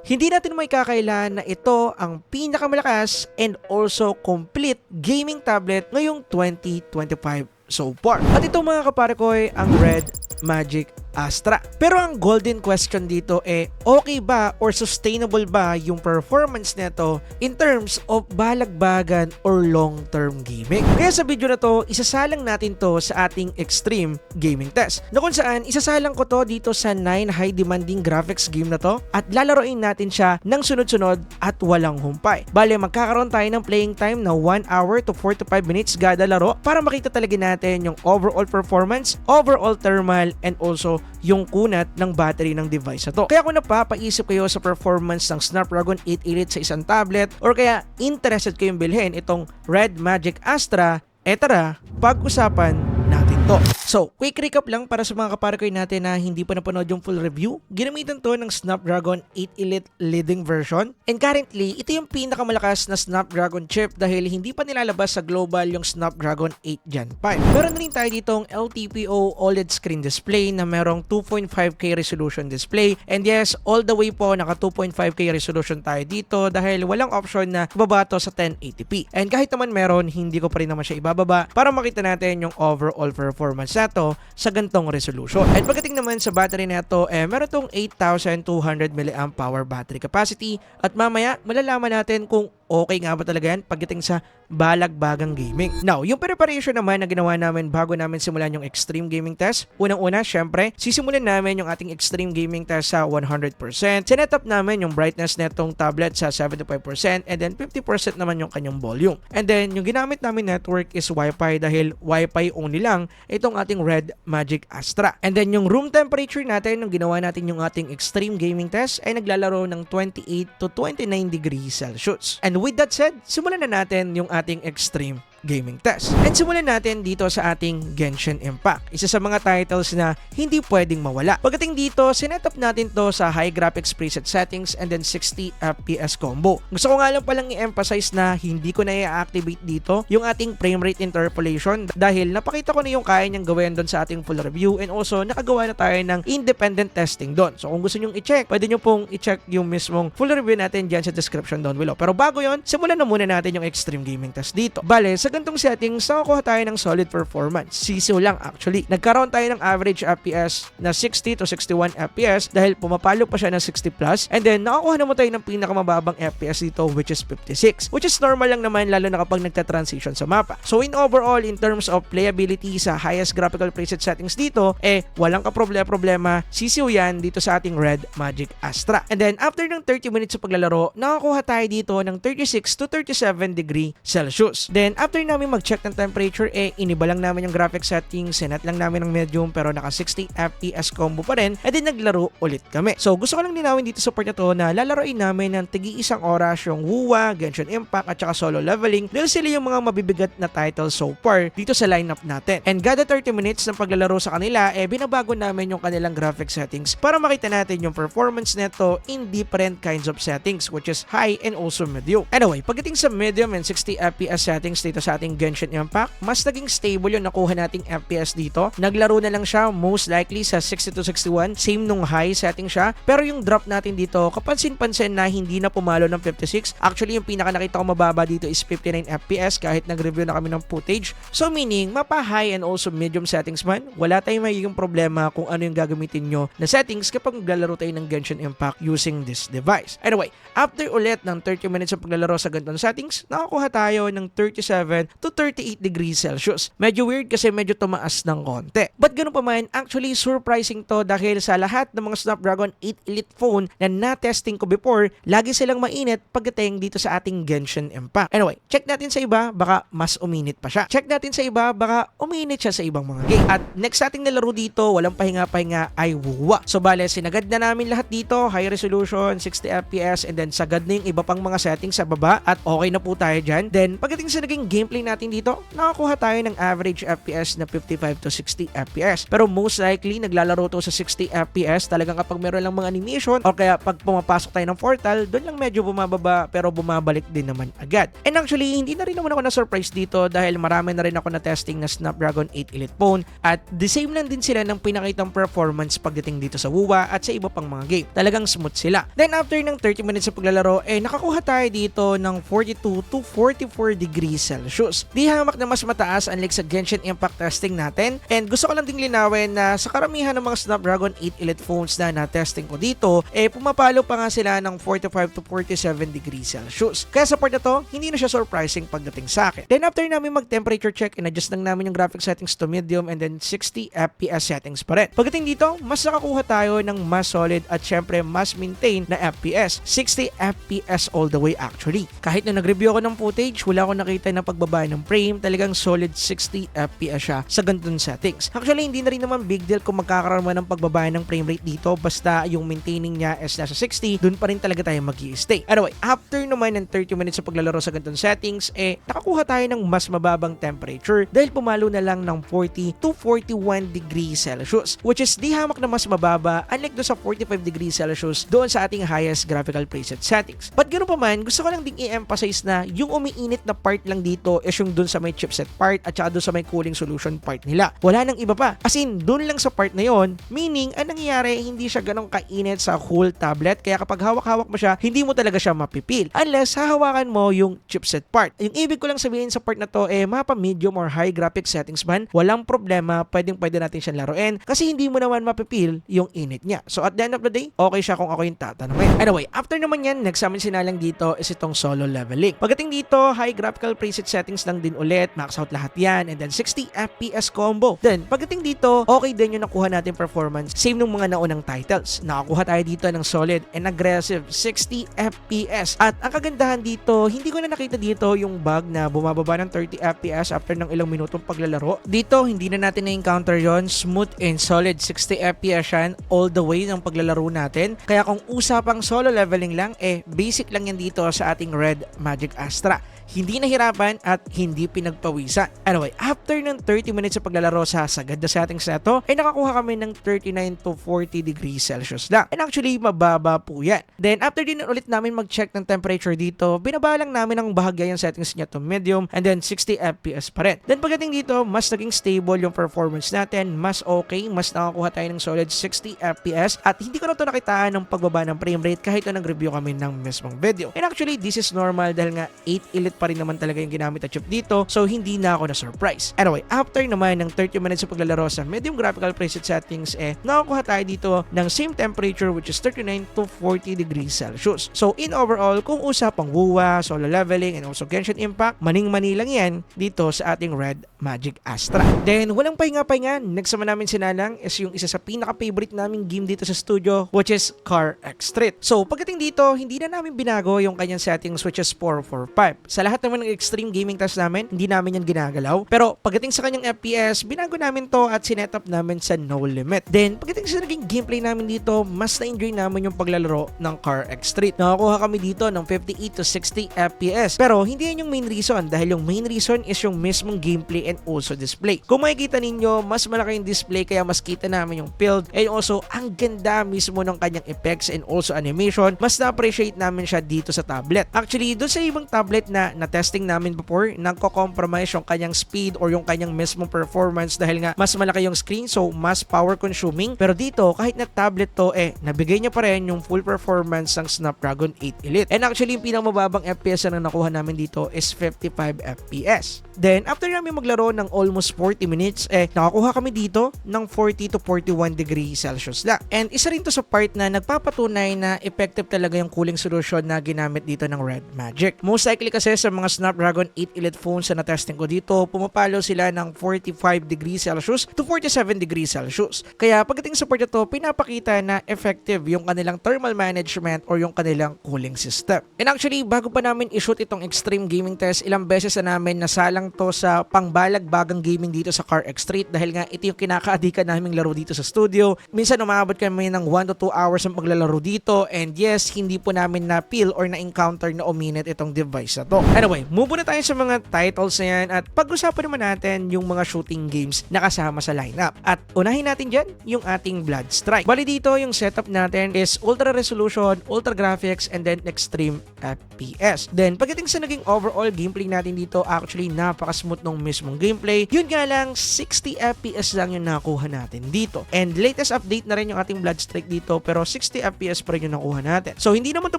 Hindi natin may kakailan na ito ang pinakamalakas and also complete gaming tablet ngayong 2025 so far. At ito mga kapare ko ay ang Red Magic Astra. Pero ang golden question dito okay ba or sustainable ba yung performance nito in terms of balagbagan or long-term gaming? Kaya sa video na to, isasalang natin to sa ating extreme gaming test. Na kung saan, isasalang ko to dito sa 9 high demanding graphics game na to at lalaroin natin siya ng sunod-sunod at walang humpay. Bale, magkakaroon tayo ng playing time na 1 hour to 45 minutes kada laro para makita talaga natin yung overall performance, overall thermal, and also yung kunat ng battery ng device na to. Kaya kung napapaisip kayo sa performance ng Snapdragon 8 Elite sa isang tablet or kaya interested kayong bilhin itong Red Magic Astra, tara, pag-usapan natin to. So, quick recap lang para sa mga kaparkoy natin na hindi pa napanood yung full review. Ginamitan to ng Snapdragon 8 Elite leading version. And currently, ito yung pinakamalakas na Snapdragon chip dahil hindi pa nilalabas sa global yung Snapdragon 8 Gen 5. Meron na rin tayo ditong LTPO OLED screen display na merong 2.5K resolution display. And yes, all the way po naka 2.5K resolution tayo dito dahil walang option na bababa to sa 1080p. And kahit naman meron, hindi ko pa rin naman siya ibababa para makita natin yung overall performance nato sa gantong resolution. At pagdating naman sa battery nito, meron tong 8,200 mAh power battery capacity at mamaya malalaman natin kung okay nga ba talaga yan pagdating sa balagbagang gaming. Now, yung preparation naman na ginawa namin bago namin simulan yung extreme gaming test, unang-una, syempre, sisimulan namin yung ating extreme gaming test sa 100%. Sinet-up namin yung brightness netong tablet sa 75% and then 50% naman yung kanyang volume. And then, yung ginamit namin network is Wi-Fi dahil Wi-Fi only lang itong ating Red Magic Astra. And then, yung room temperature natin nung ginawa natin yung ating extreme gaming test ay naglalaro ng 28 to 29 degrees Celsius. And with that said, simulan na natin yung ating extreme gaming test. And simulan natin dito sa ating Genshin Impact. Isa sa mga titles na hindi pwedeng mawala. Pagdating dito, sinetup natin to sa high graphics preset settings and then 60 FPS combo. Gusto ko nga lang palang i-emphasize na hindi ko na i-activate dito yung ating frame rate interpolation dahil napakita ko na yung kaya niyang gawin doon sa ating full review and also nakagawa na tayo ng independent testing doon. So kung gusto nyong i-check, pwede nyo pong i-check yung mismong full review natin dyan sa description down below. Pero bago yon, simulan na muna natin yung extreme gaming test dito. Bale, sa gantong settings, nakakuha tayo ng solid performance. Sisiw lang actually. Nagkaroon tayo ng average FPS na 60 to 61 FPS dahil pumapalo pa siya ng 60 plus. And then, nakakuha naman tayo ng pinakamababang FPS dito which is 56. Which is normal lang naman lalo na kapag nagta-transition sa mapa. So in overall, in terms of playability sa highest graphical preset settings dito, walang ka-problema. Sisiw yan dito sa ating Red Magic Astra. And then, after ng 30 minutes sa paglalaro, nakakuha tayo dito ng 36 to 37 degree Celsius. Then, after namin mag-check ng temperature, iniba lang namin yung graphic settings, sinet lang namin ng medium pero naka 60 FPS combo pa rin, and then naglaro ulit kami. So, gusto ko lang linawin dito sa part na to na lalaroin namin ng tigi-isang oras yung WUWA, Genshin Impact at saka solo leveling dahil sila yung mga mabibigat na titles so far dito sa lineup natin. And kada 30 minutes ng paglalaro sa kanila, binabago namin yung kanilang graphic settings para makita natin yung performance neto in different kinds of settings which is high and also medium. Anyway, pagdating sa medium and 60 FPS settings dito sa ating Genshin Impact, mas naging stable yung nakuha nating FPS dito. Naglaro na lang siya most likely sa 60 to 61, same nung high setting siya. Pero yung drop natin dito, kapansin-pansin na hindi na pumalo ng 56. Actually, yung pinaka nakita ko mababa dito is 59 FPS kahit nag-review na kami ng footage. So meaning, mapa-high and also medium settings man, wala tayong magiging problema kung ano yung gagamitin nyo na settings kapag maglalaro tayo ng Genshin Impact using this device. Anyway, after ulit ng 30 minutes ng paglalaro sa ganitong settings, nakakuha tayo ng 37 to 38 degrees Celsius. Medyo weird kasi medyo tumaas ng konti. But ganun pa man, actually surprising to dahil sa lahat ng mga Snapdragon 8 Elite phone na na-testing ko before, lagi silang mainit pagdating dito sa ating Genshin Impact. Anyway, check natin sa iba, baka mas uminit pa siya. Check natin sa iba, baka uminit siya sa ibang mga game. At next ating nalaro dito, walang pahinga-pahinga ay WUWA. So bale, sinagad na namin lahat dito, high resolution, 60 FPS, and then sagad na yung iba pang mga settings sa baba at okay na po tayo dyan. Then, pagdating sa naging gameplay gameplay natin dito, nakakuha tayo ng average FPS na 55 to 60 FPS. Pero most likely, naglalaro to sa 60 FPS talagang kapag meron lang mga animation o kaya pag pumapasok tayo ng portal, doon lang medyo bumababa pero bumabalik din naman agad. And actually, hindi na rin naman ako na-surprise dito dahil marami na rin ako na testing na Snapdragon 8 Elite phone at the same lang din sila ng pinakitang performance pagdating dito sa WUWA at sa iba pang mga game. Talagang smooth sila. Then after ng 30 minutes sa paglalaro, nakakuha tayo dito ng 42 to 44 degrees Celsius. Di hamak na mas mataas unlike sa Genshin Impact testing natin. And gusto ko lang ding linawin na sa karamihan ng mga Snapdragon 8 Elite phones na na-testing ko dito, pumapalo pa nga sila ng 45 to 47 degrees Celsius. Kaya sa part na to, hindi na siya surprising pagdating sa akin. Then after namin mag-temperature check, in-adjust lang namin yung graphic settings to medium and then 60 FPS settings pa rin. Pagdating dito, mas nakakuha tayo ng mas solid at syempre mas maintain na FPS. 60 FPS all the way actually. Kahit na nag-review ako ng footage, wala akong nakita na pagbaba ng frame, talagang solid 60 FPS siya sa ganitong settings. Actually, hindi na rin naman big deal kung magkakaroon man ng pagbaba ng frame rate dito, basta yung maintaining niya is nasa 60, dun pa rin talaga tayo mag-i-stay. Anyway, after naman ng 30 minutes sa paglalaro sa ganitong settings, nakakuha tayo ng mas mababang temperature dahil pumalo na lang ng 40 to 41 degrees Celsius, which is di hamak na mas mababa unlike doon sa 45 degrees Celsius doon sa ating highest graphical preset settings. But ganoon pa man, gusto ko lang ding i-emphasize na yung umiinit na part lang dito is yung doon sa may chipset part at saka doon sa may cooling solution part nila. Wala nang iba pa. As in, doon lang sa part na yon, meaning, ang nangyayari, hindi siya ganong kainit sa whole tablet, kaya kapag hawak-hawak mo siya, hindi mo talaga siya mapipil. Unless, hahawakan mo yung chipset part. Yung ibig ko lang sabihin sa part na to, mapa medium or high graphic settings man, walang problema, pwede natin siyang laruin kasi hindi mo naman mapipil yung init niya. So at the end of the day, okay siya kung ako yung tatanungin. Anyway, after naman yan, next namin sinalang dito is itong solo leveling. Pagdating dito, high graphical preset settings lang din ulit, max out lahat yan, and then 60 FPS combo. Then, pagdating dito, okay din yung nakuha natin performance, same nung mga naunang titles. Nakakuha tayo dito ng solid and aggressive 60 FPS. At ang kagandahan dito, hindi ko na nakita dito yung bug na bumababa ng 30 FPS after ng ilang minutong paglalaro. Dito, hindi na natin na-encounter yon, smooth and solid 60 FPS yan all the way ng paglalaro natin. Kaya kung usapang solo leveling lang, basic lang yan dito sa ating Red Magic Astra. Hindi nahirapan at hindi pinagpawisan. Anyway, after ng 30 minutes sa paglalaro sa sagad na settings na ito, nakakuha kami ng 39 to 40 degrees Celsius lang. And actually, mababa po yan. Then, after din ulit namin mag-check ng temperature dito, binaba lang namin ang bahagya yung settings niya to medium and then 60 FPS pa rin. Then, pagdating dito, mas naging stable yung performance natin, mas okay, mas nakakuha tayo ng solid 60 FPS at hindi ko na ito nakitaan ng pagbaba ng frame rate kahit na nag-review kami ng mismong video. And actually, this is normal dahil nga 8 Elite pa rin naman talaga yung ginamit na chip dito, so hindi na ako na-surprise. Anyway, after naman ng 30 minutes sa paglalaro sa medium graphical preset settings, nakakuha tayo dito ng same temperature which is 39 to 40 degrees Celsius. So in overall, kung usapang WUWA, solo leveling, and also Genshin Impact, maning-mani lang yan dito sa ating Red Magic Astra. Then, walang pahinga-pahinga, next naman namin sinalang is yung isa sa pinaka-favorite naming game dito sa studio, which is Car X Street. So, pagdating dito, hindi na namin binago yung kanyang settings which is 445. Sa lahat naman ng extreme gaming test namin, hindi namin yan ginagalaw. Pero pagdating sa kanyang FPS, binago namin to at sinetup namin sa no limit. Then, pagdating sa naging gameplay namin dito, mas na-enjoy namin yung paglalaro ng Car X Street. Nakakuha kami dito ng 58 to 60 FPS. Pero hindi yan yung main reason dahil yung main reason is yung mismong gameplay and also display. Kung makikita ninyo, mas malaki yung display kaya mas kita namin yung build and also ang ganda mismo ng kanyang effects and also animation. Mas na-appreciate namin siya dito sa tablet. Actually, doon sa ibang tablet na testing namin before, nagko-compromise yung kanyang speed or yung kanyang mismong performance dahil nga mas malaki yung screen so mas power consuming. Pero dito, kahit na tablet to, nabigay niya pa rin yung full performance ng Snapdragon 8 Elite. And actually, yung pinakamababang FPS na nakuha namin dito is 55 FPS. Then, after namin maglaro ng almost 40 minutes, nakakuha kami dito ng 40 to 41 degrees Celsius lang. And isa rin to sa part na nagpapatunay na effective talaga yung cooling solution na ginamit dito ng Red Magic. Most likely kasi sa mga Snapdragon 8 Elite phones na na-testing ko dito, pumapalo sila ng 45 degrees Celsius to 47 degrees Celsius. Kaya pagdating sa part ito, pinapakita na effective yung kanilang thermal management or yung kanilang cooling system. And actually, bago pa namin i-shoot itong extreme gaming test, ilang beses na namin nasalang to sa pangbalagbagang gaming dito sa Car X Street dahil nga ito yung kinakaadikan naming laro dito sa studio. Minsan umabot kami ng 1 to 2 hours ang paglalaro dito and yes, hindi po namin na-feel or na-encounter na uminit itong device na to. Anyway, move na tayo sa mga titles na yan at pag-usapan naman natin yung mga shooting games na kasama sa lineup. At unahin natin dyan yung ating Blood Strike. Bali dito yung setup natin is ultra resolution, ultra graphics, and then extreme FPS. Then pagdating sa naging overall gameplay natin dito, actually napaka-smooth nung mismong gameplay. Yun nga lang, 60 FPS lang yung nakuha natin dito. And latest update na rin yung ating Blood Strike dito, pero 60 FPS pa rin yung nakuha natin. So hindi naman to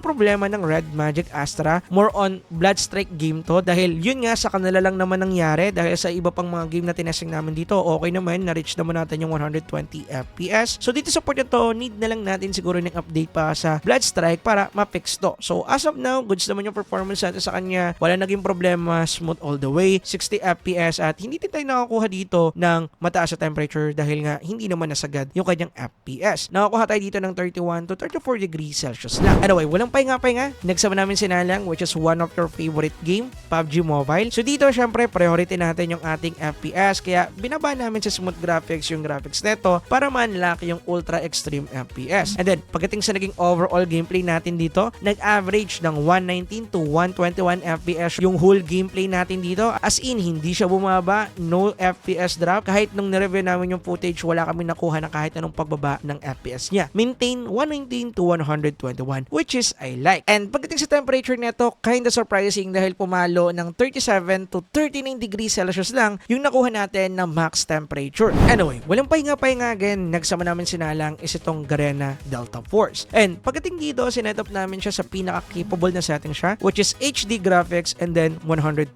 problema ng Red Magic Astra, more on Blood Strike game to dahil yun nga sa kanila lang naman nangyari dahil sa iba pang mga game na tinesting namin dito, okay naman, na-reach naman natin yung 120 FPS. So dito sa port na to, need na lang natin siguro ng update pa sa Blood Strike para ma-fix to. So as of now, goods naman yung performance natin sa kanya, wala naging problema, smooth all the way, 60 FPS at hindi din tayo nakakuha dito ng mataas sa temperature dahil nga hindi naman nasagad yung kanyang FPS. Nakakuha tayo dito ng 31 to 34 degrees Celsius lang. Anyway, walang pahinga-pahinga, nagsama namin sinalang which is one of your favorite game, PUBG Mobile. So dito syempre priority natin yung ating FPS kaya binaba namin sa smooth graphics yung graphics neto para ma-unlock yung ultra extreme FPS. And then pagdating sa naging overall gameplay natin dito, nag-average ng 119 to 121 FPS yung whole gameplay natin dito. As in, hindi siya bumaba, no FPS drop. Kahit nung nireview namin yung footage, wala kami nakuha na kahit anong pagbaba ng FPS niya. Maintain 119 to 121 which is I like. And pagdating sa temperature neto, kinda surprising dahil pumalo ng 37 to 39 degrees Celsius lang yung nakuha natin na max temperature. Anyway, walang pahinga-pahinga again, nagsama namin sinalang is itong Garena Delta Force. And pagdating dito, sinetup namin siya sa pinaka-capable na setting siya which is HD graphics and then 120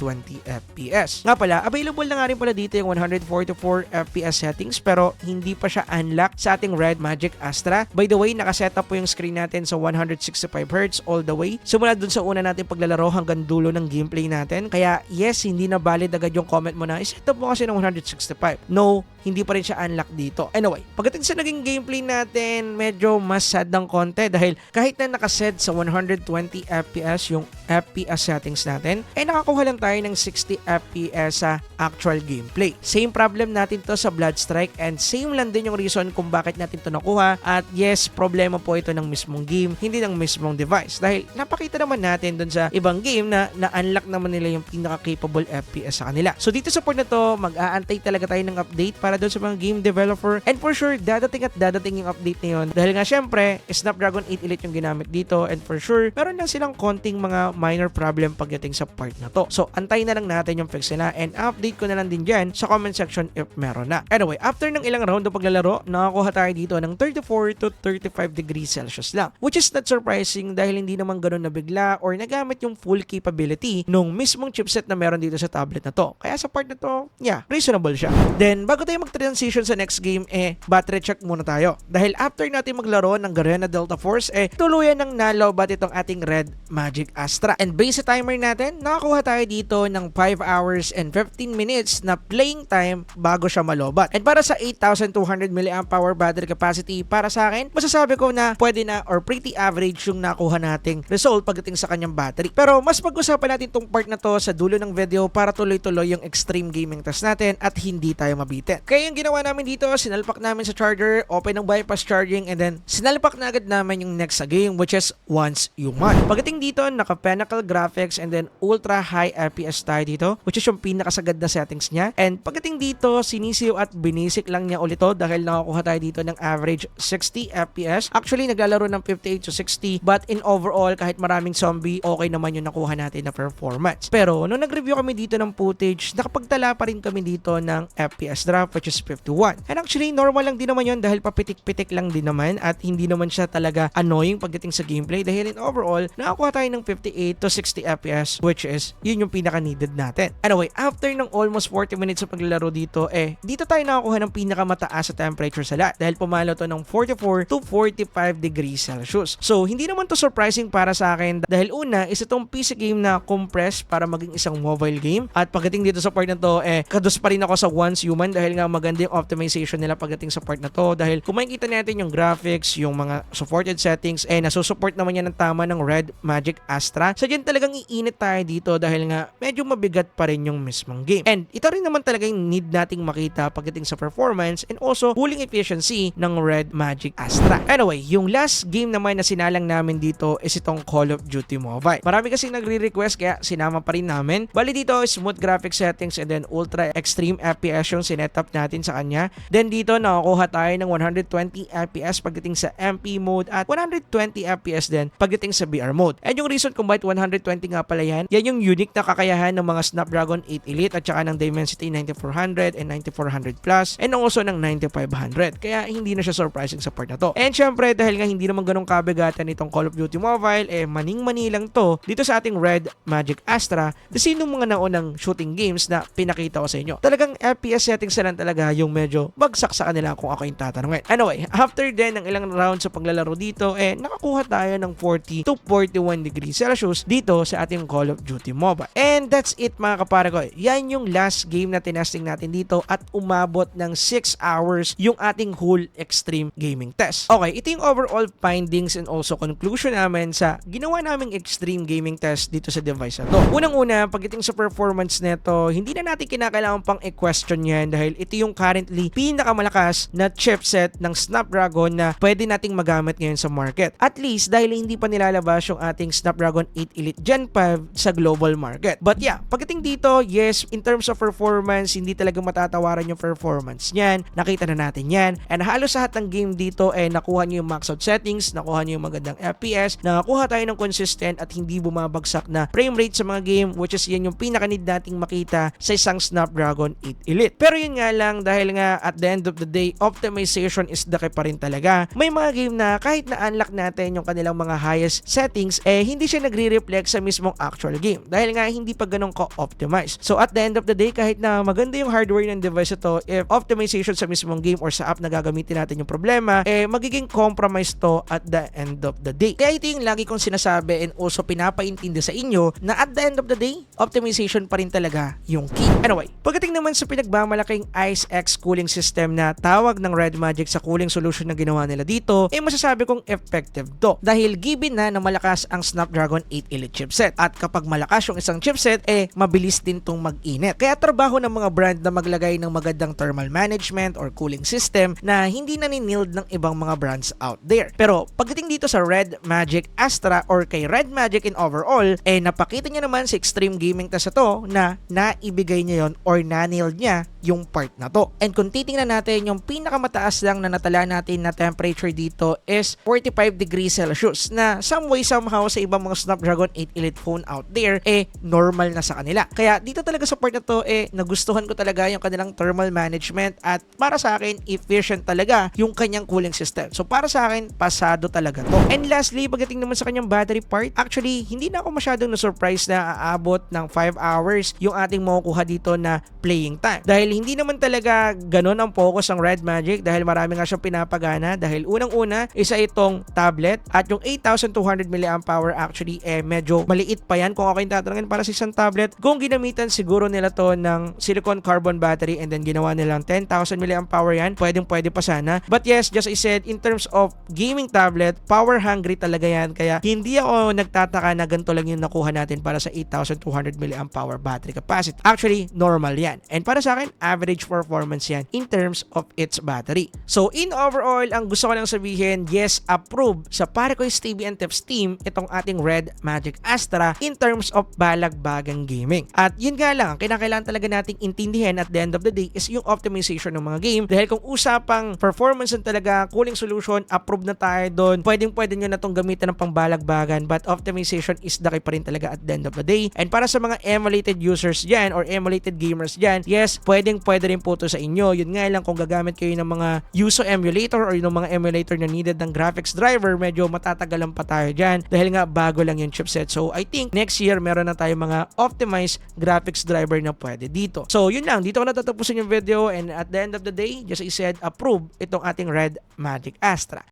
FPS. Nga pala, available na nga rin pala dito yung 144 FPS settings pero hindi pa siya unlock sa ating Red Magic Astra. By the way, nakasetup po yung screen natin sa 165Hz all the way. Simula dun sa una natin paglalaro hanggang dulo ng gameplay natin. Kaya yes, hindi na valid agad yung comment mo na isetup mo kasi ng 165. No, hindi pa rin siya unlock dito. Anyway, pagdating sa naging gameplay natin, medyo mas sad ng konti dahil kahit na nakaset sa 120 FPS yung FPS settings natin, nakakuha lang tayo ng 60 FPS sa actual gameplay. Same problem natin to sa Blood Strike and same lang din yung reason kung bakit natin to nakuha at yes, problema po ito ng mismong game, hindi ng mismong device dahil napakita naman natin dun sa ibang game na na-unlock naman nila yung pinaka-capable FPS sa kanila. So dito sa port na to, mag-aantay talaga tayo ng update para dun sa mga game developer and for sure, dadating yung update na yun dahil nga syempre, Snapdragon 8 Elite yung ginamit dito and for sure, meron lang silang konting mga minor problem pagdating sa part na to. So antayin na lang natin yung fix nila and update ko na lang din dyan sa comment section if meron na. Anyway, after ng ilang round ng paglalaro, nakakuha tayo dito ng 34 to 35 degrees Celsius lang which is not surprising dahil hindi naman ganun na bigla or nagamit yung full capability nung mismong chipset na meron dito sa tablet na to. Kaya sa part na to, yeah, reasonable siya. Then, bago tayo mag-transition sa next game, battery check muna tayo. Dahil after natin maglaro ng Garena Delta Force, tuluyan ng nalobat itong ating Red Magic Astra. And base sa timer natin, nakakuha tayo dito ng 5 hours and 15 minutes na playing time bago siya malobat. And para sa 8,200 mAh battery capacity, para sa akin, masasabi ko na pwede na or pretty average yung nakuha nating result pagdating sa kanyang battery. Pero mas pag-usapan natin tong part na to sa dulo ng video para tuloy-tuloy yung extreme gaming test natin at hindi tayo mabitin. Kaya yung ginawa namin dito, sinalpak namin sa charger, open ng bypass charging, and then sinalpak na agad namin yung next sa game which is Once Human. Pagdating dito, naka-pinnacle graphics and then ultra high FPS tayo dito which is yung pinakasagad na settings niya. And pagdating dito, sinisiw at binisik lang niya ulit to dahil nakakuha tayo dito ng average 60 FPS. Actually, naglalaro ng 58 to 60 but in overall, kahit maraming zombie, okay naman yung nakuha natin na performance. Pero nung nag-review kami dito ng footage, nakapagtala pa rin kami dito ng FPS drop which is 51. And actually, normal lang din naman yun dahil papitik-pitik lang din naman at hindi naman siya talaga annoying pagdating sa gameplay dahil in overall, nakakuha tayo ng 58 to 60 FPS which is yun yung pinaka-needed natin. Anyway, after ng almost 40 minutes sa paglalaro dito, dito tayo nakakuha ng pinakamataas sa temperature sa lahat dahil pumalo to ng 44 to 45 degrees Celsius. So, hindi naman to surprising para sa akin dahil una, isa tong PC game na compressed para maging isang mobile game at pagdating dito sa part na to, kados pa rin ako sa Once Human dahil nga maganda yung optimization nila pagdating sa part na to dahil kung makikita natin yung graphics, yung mga supported settings, nasusupport naman yan ng tama ng Red Magic Astra. So, dyan talagang iinit tayo dito dahil nga medyo mabigat pa rin yung mismong game. And ito rin naman talaga yung need nating makita pagdating sa performance and also cooling efficiency ng Red Magic Astra. Anyway, yung last game naman na sinalang namin dito is itong Call of Duty Mobile. Marami kasi nagre-request request kaya sinama pa rin namin. Bali dito, smooth graphic settings and then ultra extreme FPS yung sinetup natin sa kanya. Then dito, nakakuha tayo ng 120 FPS pagdating sa MP mode at 120 FPS din pagdating sa VR mode. And yung reason kung bakit 120 nga pala yan yung unique na kakayahan ng mga Snapdragon 8 Elite at saka ng Dimensity 9400 and 9400 Plus and also ng 9500. Kaya hindi na siya surprising sa part na to. And syempre, dahil nga hindi naman ganun kabigatan itong Call of Duty Mobile, maning-mani lang to dito sa ating Red Magic Astra, the same nung mga naunang shooting games na pinakita ko sa inyo. Talagang FPS settings na lang talaga yung medyo bagsak sa kanila kung ako yung tatanungin. Anyway, after din ng ilang rounds sa paglalaro dito, nakakuha tayo ng 40 to 41 degrees Celsius dito sa ating Call of Duty Mobile. And that's it mga kapare ko. Yan yung last game na tinesting natin dito at umabot ng 6 hours yung ating whole extreme gaming test. Okay, ito yung overall findings and also conclusion namin sa ginawa naming extreme gaming test dito sa device na to. Unang-una, pagdating sa performance nito, hindi na natin kinakailangan pang i-question yan dahil ito yung currently pinakamalakas na chipset ng Snapdragon na pwede nating magamit ngayon sa market. At least dahil hindi pa nilalabas yung ating Snapdragon 8 Elite Gen 5 sa global market. But yeah, pagdating dito, yes, in terms of performance, hindi talaga matatawaran yung performance niyan. Nakita na natin yan. And halos lahat ng game dito nakuha nyo yung max out settings, nakuha nyo yung magandang FPS, nakakuha tayo ng consistent at hindi bumabagsak na frame rate sa mga game, which is yan yung pinaka-need nating makita sa isang Snapdragon 8 Elite. Pero yun nga lang, dahil nga at the end of the day, optimization is the key pa rin talaga. May mga game na kahit na-unlock natin yung kanilang mga highest settings, hindi siya nagre-reflect sa mismong actual game. Dahil nga hindi pa ganun ka-optimize. So at the end of the day, kahit na maganda yung hardware ng device ito, if optimization sa mismong game or sa app na gagamitin natin yung problema, magiging compromise to at the end of the day. Kaya ito yung lagi kong sinasabi and also pinapaintindi sa inyo na at the end of the day, optimization pa rin talaga yung key. Anyway, pagdating naman sa pinagmamalaking IceX cooling system na tawag ng Red Magic sa cooling solution na ginawa nila dito, masasabi kong effective to. Dahil given na malakas ang Snapdragon 8 Elite chipset. At kapag malakas yung isang chipset, mabilis din tong mag-init. Kaya trabaho ng mga brand na maglagay ng magandang thermal management or cooling system na hindi naninild ng ibang mga brands out there. Pero pagdating dito sa Red Magic Astra or kay Red Magic in overall, napakita niya naman sa extreme gaming test to na naibigay niya yon or nanild niya yung part na to. And kung titingnan natin, yung pinakamataas lang na natala natin na temperature dito is 45 degrees Celsius na some way somehow sa ibang mga Snapdragon 8 Elite phone out there, normal na sa kanila. Kaya dito talaga sa part na to, nagustuhan ko talaga yung kanilang thermal management at para sa akin, efficient talaga yung kanyang cooling system. So para sa akin, pasado talaga to. And lastly, pagdating naman sa kanyang battery part, actually, hindi na ako masyadong na-surprise na aabot ng 5 hours yung ating makukuha dito na playing time. Dahil hindi naman talaga ganun ang focus ng Red Magic dahil marami nga siyang pinapagana dahil unang-una, isa itong tablet at yung 8,200 mAh actually medyo maliit pa yan kung ako yung tatanungin para sa isang tablet. Kung ginamitan siguro nila to ng silicon carbon battery and then ginawa nilang 10,000 mAh yan, pwede pa sana. But yes, just I said, in terms of gaming tablet, power hungry talaga yan. Kaya hindi ako nagtataka na ganito lang yung nakuha natin para sa 8,200 mAh battery capacity. Actually, normal yan. And para sa akin, average performance yan in terms of its battery. So in overall, ang gusto ko lang sabihin, yes, approve sa Paracoys TV and Tips team itong ating Red Magic Astra in terms of balagbagang gaming. At yun nga lang, ang kinakailangan talaga nating intindihan at the end of the day is yung optimization ng mga game. Dahil kung usapang performance na talaga, cooling solution, approve na tayo doon, pwedeng nyo na itong gamitan ng pangbalagbagan, but optimization is the key pa rin talaga at the end of the day. And para sa mga emulated users dyan or emulated gamers dyan, yes, pwede rin po to sa inyo. Yun nga lang, kung gagamit kayo ng mga Yuzo emulator or yung mga emulator na needed ng graphics driver, medyo matatagalan pa tayo dyan dahil nga bago lang yung chipset. So I think next year meron na tayo mga optimized graphics driver na pwede dito. So yun lang, dito ko natatapusin yung video and at the end of the day, just I said, approve itong ating Red Magic Astra.